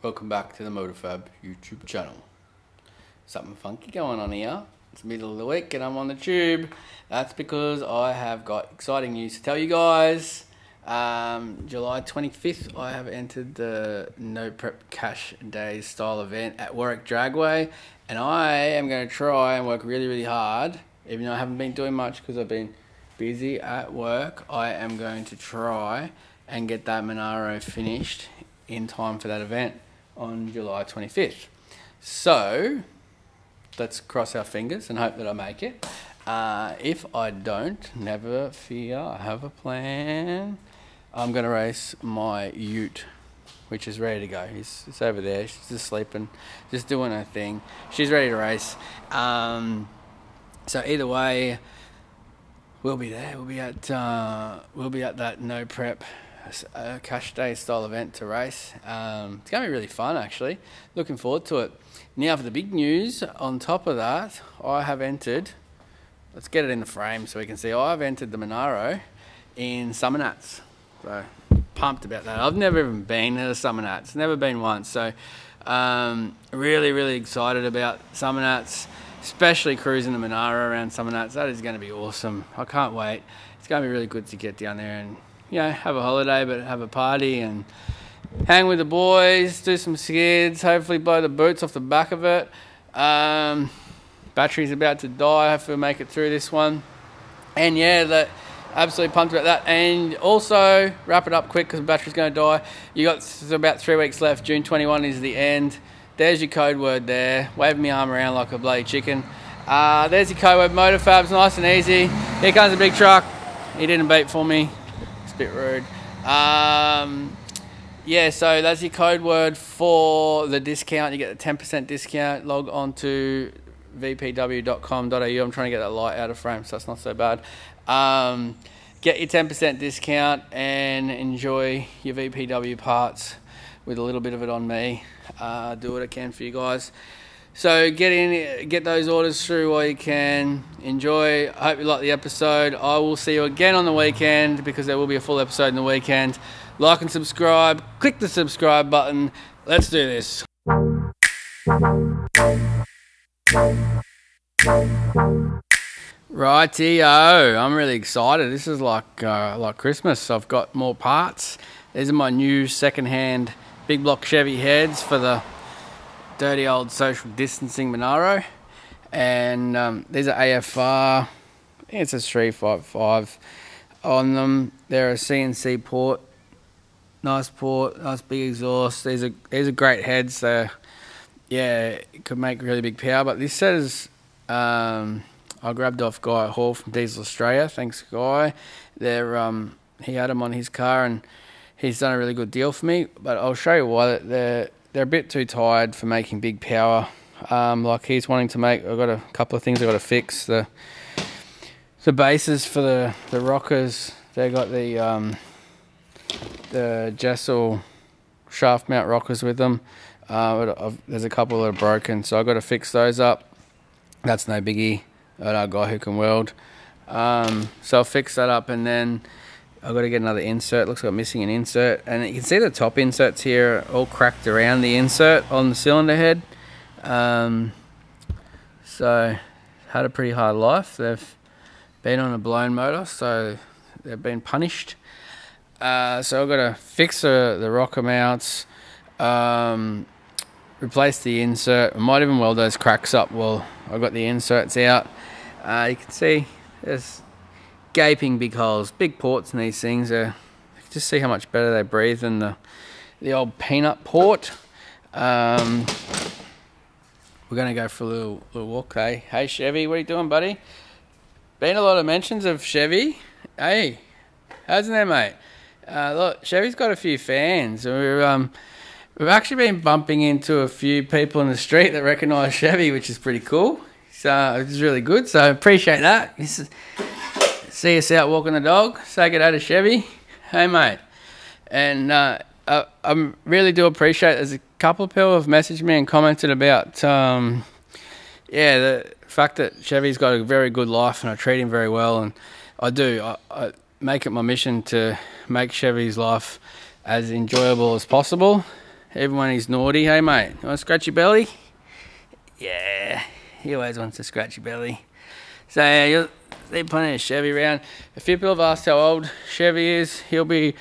Welcome back to the MotorFab YouTube channel. Something funky going on here. It's middle of the week and I'm on the tube. That's because I have got exciting news to tell you guys. July 25th, I have entered the No Prep Cash Days style event at Warwick Dragway, and I am going to try and work really hard, even though I haven't been doing much because I've been busy at work. I am going to try and get that Monaro finished in time for that event on July 25th. So let's cross our fingers and hope that I make it. If I don't, never fear, I have a plan. I'm going to race my ute, which is ready to go. It's over there. She's just sleeping, just doing her thing. She's ready to race. So either way, we'll be there. We'll be at that No Prep Cash Day style event to race. It's going to be really fun, actually. Looking forward to it. Now for the big news, on top of that, I have entered, let's get it in the frame so we can see, I've entered the Monaro in Summernats. So pumped about that. I've never even been to the Summernats, never been once. So really excited about Summernats, especially cruising the Monaro around Summernats. That is going to be awesome. I can't wait. It's going to be really good to get down there and, you know, have a holiday, but have a party and hang with the boys, do some skids, hopefully blow the boots off the back of it. Battery's about to die. Hopefully we'll make it through this one. And yeah, absolutely pumped about that. And also, wrap it up quick because the battery's going to die. You got about 3 weeks left. June 21 is the end. There's your code word there. Wave my arm around like a bloody chicken. There's your code word. MotorFab's nice and easy. Here comes a big truck. He didn't beep for me. It's a bit rude. Yeah, so that's your code word for the discount. You get a 10% discount. Log on to vpw.com.au. I'm trying to get that light out of frame, so it's not so bad. Get your 10% discount and enjoy your VPW parts with a little bit of it on me. Do what I can for you guys. So get those orders through while you can. Enjoy. I hope you like the episode. I will see you again on the weekend because there will be a full episode in the weekend. Like and subscribe. Click the subscribe button. Let's do this. Rightio, I'm really excited. This is like Christmas. I've got more parts. These are my new second-hand big block Chevy heads for the dirty old social distancing Monaro. And these are AFR. I think it's a 355 on them. They're a CNC port. Nice port, nice big exhaust. These are great heads. So yeah, it could make really big power. But this says I grabbed off Guy Hall from Diesel Australia. Thanks, Guy. He had them on his car and he's done a really good deal for me. But I'll show you why. They're a bit too tired for making big power. Like he's wanting to make. I've got a couple of things I've got to fix. The bases for the rockers. They got the Jessel shaft mount rockers with them. There's a couple that are broken, so I've got to fix those up. That's no biggie. I know a guy who can weld. So I'll fix that up, and then I've got to get another insert. Looks like I'm missing an insert, and you can see the top inserts here all cracked around the insert on the cylinder head. So had a pretty hard life. They've been on a blown motor, so they've been punished. So I've got to fix the rocker mounts, replace the insert. I might even weld those cracks up while I've got the inserts out. You can see there's gaping big holes, big ports in these things. You can just see how much better they breathe than the old peanut port. We're going to go for a little walk. Hey Chevy, what are you doing, buddy? Been a lot of mentions of Chevy. Hey, how's it there, mate? Look, Chevy's got a few fans. We've actually been bumping into a few people in the street that recognise Chevy, which is pretty cool. So it's really good. So appreciate that. See us out walking the dog. Say good day to Chevy. Hey, mate. And I really do appreciate. There's a couple of people have messaged me and commented about the fact that Chevy's got a very good life and I treat him very well. And I do. I make it my mission to make Chevy's life as enjoyable as possible. even when he's naughty. Hey mate, you want to scratch your belly? Yeah, he always wants to scratch your belly. So yeah, you'll see plenty of Chevy around. A few people have asked how old Chevy is. He'll be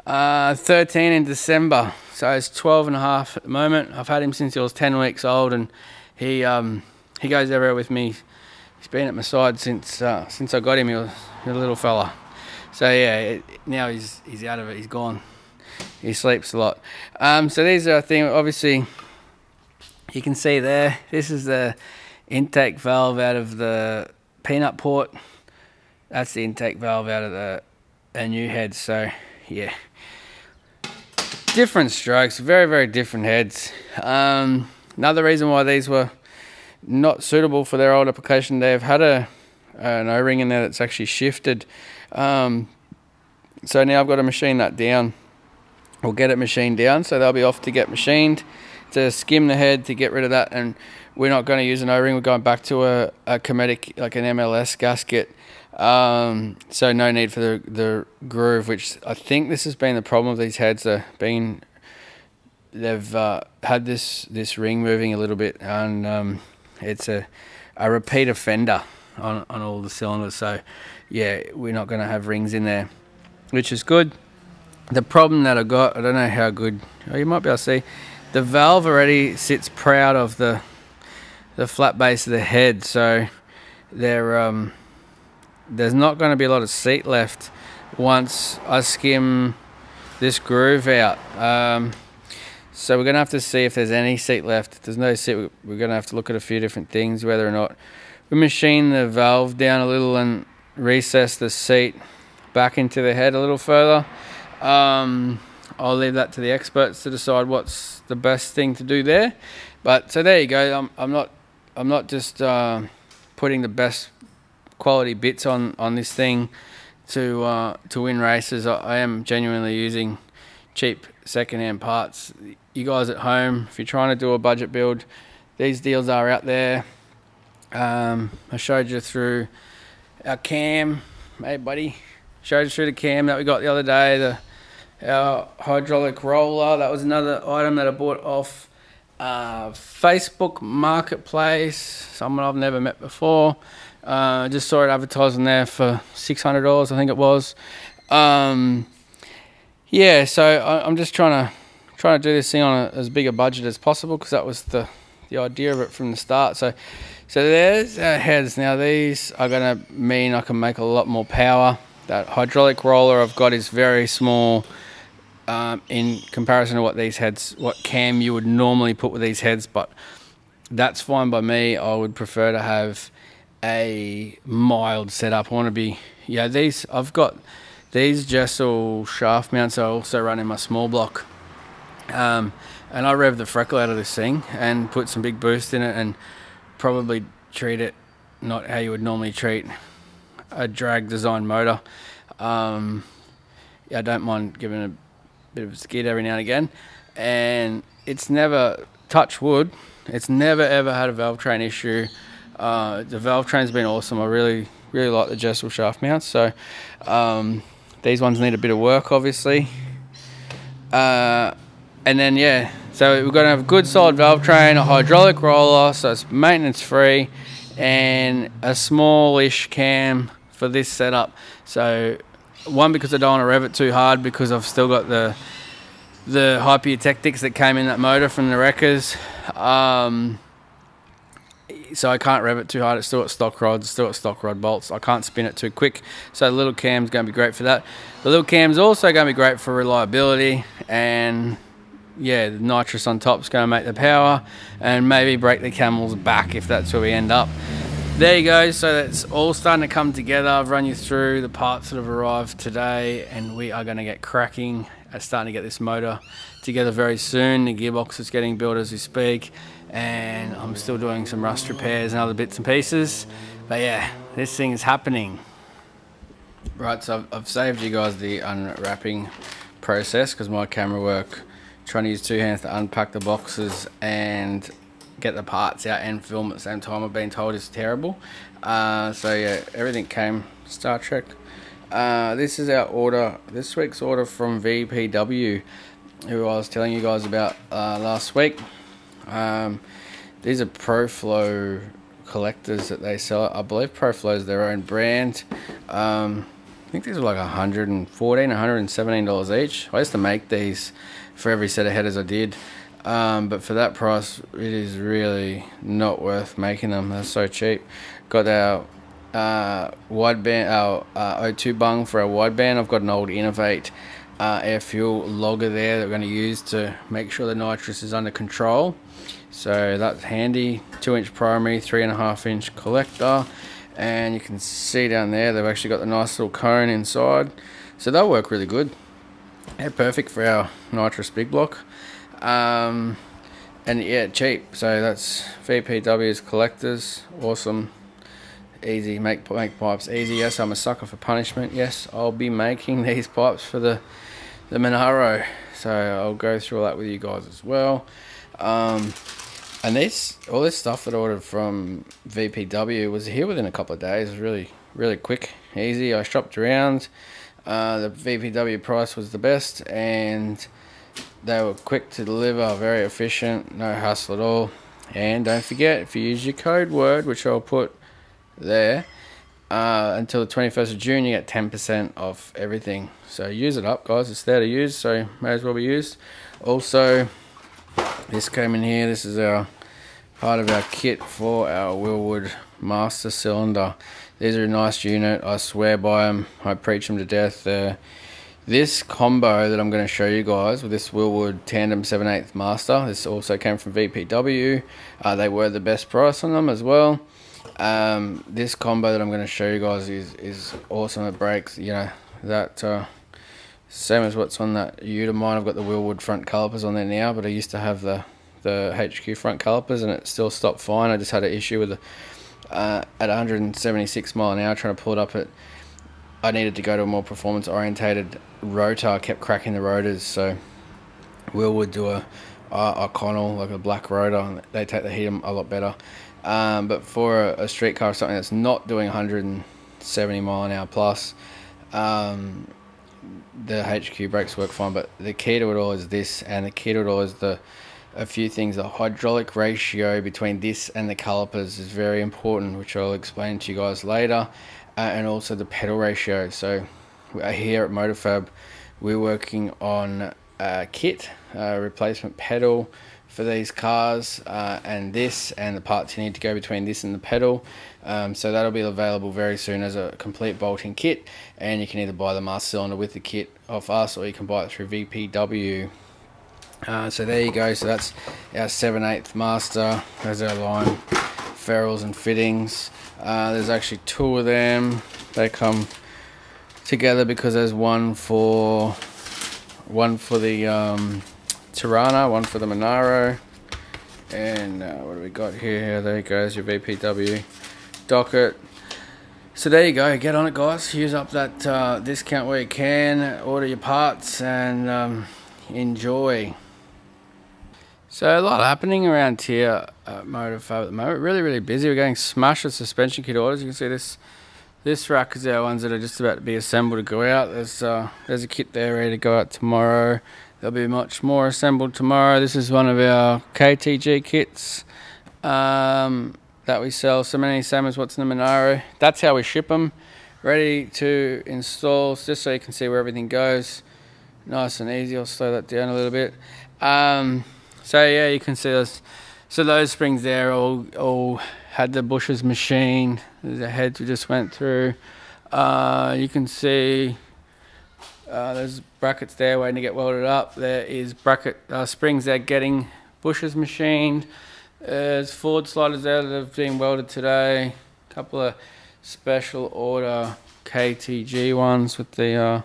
13 in December, so he's 12 and a half at the moment. I've had him since he was 10 weeks old, and he goes everywhere with me. He's been at my side since I got him. He was a little fella. So yeah, now he's out of it. He's gone. He sleeps a lot. So these are a thing. Obviously, you can see there. This is the intake valve out of the peanut port. That's the intake valve out of the new head. So yeah, different strokes. Very, very different heads. Another reason why these were not suitable for their old application, they've had an O-ring in there that's actually shifted. So now I've got to machine that down, or get it machined down, so they'll be off to get machined, to skim the head, to get rid of that. And we're not going to use an O-ring, we're going back to a Cometic, like an MLS gasket. So no need for the groove, which I think this has been the problem with these heads. They've had this ring moving a little bit, and it's a repeat offender on all the cylinders. So yeah, we're not going to have rings in there, which is good. The problem that I got, I don't know how good, you might be able to see, the valve already sits proud of the flat base of the head, so there's not going to be a lot of seat left once I skim this groove out. So we're going to have to see if there's any seat left. If there's no seat, we're going to have to look at a few different things, whether or not we machine the valve down a little and recess the seat back into the head a little further. I'll leave that to the experts to decide what's the best thing to do there. But so there you go. I'm not just putting the best quality bits on this thing to win races. I am genuinely using cheap second-hand parts. You guys at home, if you're trying to do a budget build, these deals are out there. I showed you through our cam. Hey buddy, showed you through the cam that we got the other day, our hydraulic roller. That was another item that I bought off Facebook Marketplace, someone I've never met before. Just saw it advertising there for $600, I think it was. Yeah, so I'm just trying to do this thing on as big a budget as possible, because that was the idea of it from the start. So there's our heads. Now these are going to mean I can make a lot more power. That hydraulic roller I've got is very small in comparison to what cam you would normally put with these heads, but that's fine by me. I would prefer to have a mild setup. I want to be, I've got these Jessel shaft mounts I also run in my small block. And I rev the freckle out of this thing and put some big boost in it, and probably treat it not how you would normally treat a drag design motor. I don't mind giving a bit of a skid every now and again, and it's never, touch wood, it's never ever had a valve train issue. The valve train's been awesome. I really like the Jessel shaft mounts. So these ones need a bit of work, obviously. And then yeah, so we're going to have a good solid valve train, a hydraulic roller, so it's maintenance free, and a smallish cam for this setup. So one, because I don't want to rev it too hard, because I've still got the Hypertectics that came in that motor from the wreckers. So I can't rev it too hard. It's still got stock rods, still got stock rod bolts. I can't spin it too quick. So the little cam's going to be great for that. The little cam's also going to be great for reliability, and yeah, the nitrous on top is going to make the power, and maybe break the camel's back if that's where we end up. There you go. So that's all starting to come together. I've run you through the parts that have arrived today, and we are going to get cracking at starting to get this motor together very soon. The gearbox is getting built as we speak, and I'm still doing some rust repairs and other bits and pieces. But yeah, this thing is happening. Right, so I've saved you guys the unwrapping process, because my camera work trying to use two hands to unpack the boxes and get the parts out and film at the same time, I've been told is terrible. So yeah, everything came Star Trek. This is our order, this week's order from VPW. who I was telling you guys about last week. These are ProFlow collectors that they sell. I believe ProFlow is their own brand. I think these are like $114, $117 each. I used to make these for every set of headers I did, but for that price it is really not worth making them. They're so cheap. Got our wideband, our O2 bung for our wideband. I've got an old Innovate air fuel logger there that we're going to use to make sure the nitrous is under control. So that's handy. 2-inch primary, 3.5-inch collector, and you can see down there they've actually got the nice little cone inside, so they'll work really good. They're perfect for our nitrous big block, and yeah, cheap. So that's VPW's collectors. Awesome, easy, make pipes easy. Yes, I'm a sucker for punishment. Yes, I'll be making these pipes for the Monaro, so I'll go through all that with you guys as well. And all this stuff that I ordered from VPW was here within a couple of days. It was really quick, easy. I shopped around. The VPW price was the best, and they were quick to deliver, very efficient, no hassle at all. And don't forget, if you use your code word, which I'll put there, until the 21st of June, you get 10% off everything. So use it up, guys. It's there to use, so may as well be used. Also, this came in here. This is our part of our kit for our wilwood master cylinder. These are a nice unit. I swear by them. I preach them to death. This combo that I'm going to show you guys with this wilwood tandem 7/8 master, this also came from VPW. They were the best price on them as well. This combo that I'm going to show you guys is awesome. It breaks, you know, that same as what's on that ute of mine. I've got the wilwood front calipers on there now, but I used to have the HQ front calipers and it still stopped fine. I just had an issue with at 176 mile an hour trying to pull it up. I needed to go to a more performance orientated rotor. I kept cracking the rotors, so wilwood do a Connell, like a black rotor, and they take the heat a lot better. But for a street car or something that's not doing 170 mile an hour plus, the HQ brakes work fine. But the key to it all is this, and the key to it all is a few things. The hydraulic ratio between this and the calipers is very important, which I'll explain to you guys later, and also the pedal ratio. So here at Motorfab, we're working on a kit, replacement pedal for these cars, and the parts you need to go between this and the pedal. So that'll be available very soon as a complete bolting kit, and you can either buy the master cylinder with the kit off us, or you can buy it through VPW. So there you go. So that's our 7/8 master. There's our line ferrules and fittings. There's actually two of them. They come together because there's one for the Tirana, one for the Monaro, and what do we got here? There goes your VPW docket. So there you go. Get on it, guys. Use up that discount where you can. Order your parts and enjoy. So a lot happening around here at Motorfab at the moment. Really busy. We're getting smashed with suspension kit orders. You can see this rack is our ones that are just about to be assembled to go out. There's a kit there ready to go out tomorrow. There'll be much more assembled tomorrow. This is one of our KTG kits that we sell. So many, same as what's in the Monaro. That's how we ship them. Ready to install, just so you can see where everything goes. Nice and easy. I'll slow that down a little bit. So yeah, you can see those. So those springs there all had the bushers machined. There's the heads we just went through. You can see there's brackets there waiting to get welded up. There is bracket springs there getting bushers machined. There's Ford sliders there that have been welded today. A couple of special order KTG ones with the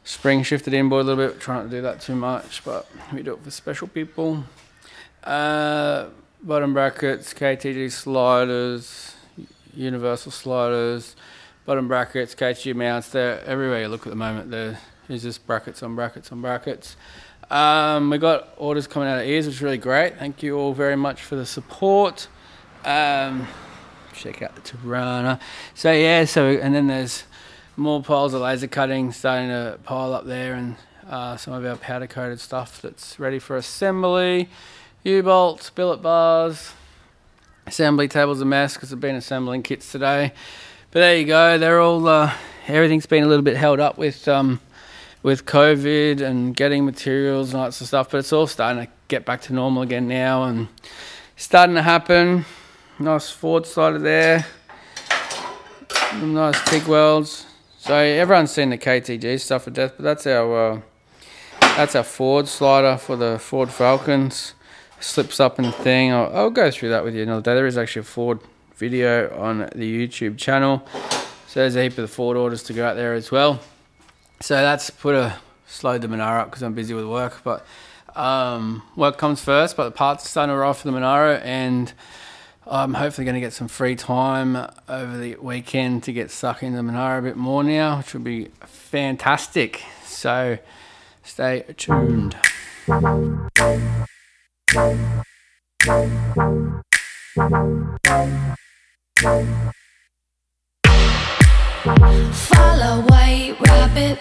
spring shifted inboard a little bit. Trying not to do that too much, but we do it for special people. Bottom brackets, KTG sliders, universal sliders, bottom brackets, KTG mounts. They're everywhere you look at the moment. There is just brackets on brackets on brackets. We got orders coming out of ears, which is really great. Thank you all very much for the support. Check out the Tirana. So yeah, and then there's more piles of laser cutting starting to pile up there, and some of our powder coated stuff that's ready for assembly. U-bolts, billet bars, assembly table's a mess because I've been assembling kits today. But there you go, they're all, everything's been a little bit held up with COVID and getting materials and all that sort of stuff, but it's all starting to get back to normal again now and starting to happen. Nice forward slider there, nice TIG welds. So everyone's seen the KTG stuff for death, but that's our forward slider for the Ford Falcons. Slips up and thing. I'll go through that with you another day. There is actually a Ford video on the YouTube channel, so there's a heap of the Ford orders to go out there as well. So that's slowed the Monaro up because I'm busy with work, but work comes first. But the parts are starting to arrive for the Monaro, and I'm hopefully going to get some free time over the weekend to get stuck into the Monaro a bit more now, which will be fantastic. So stay tuned. Follow white rabbit.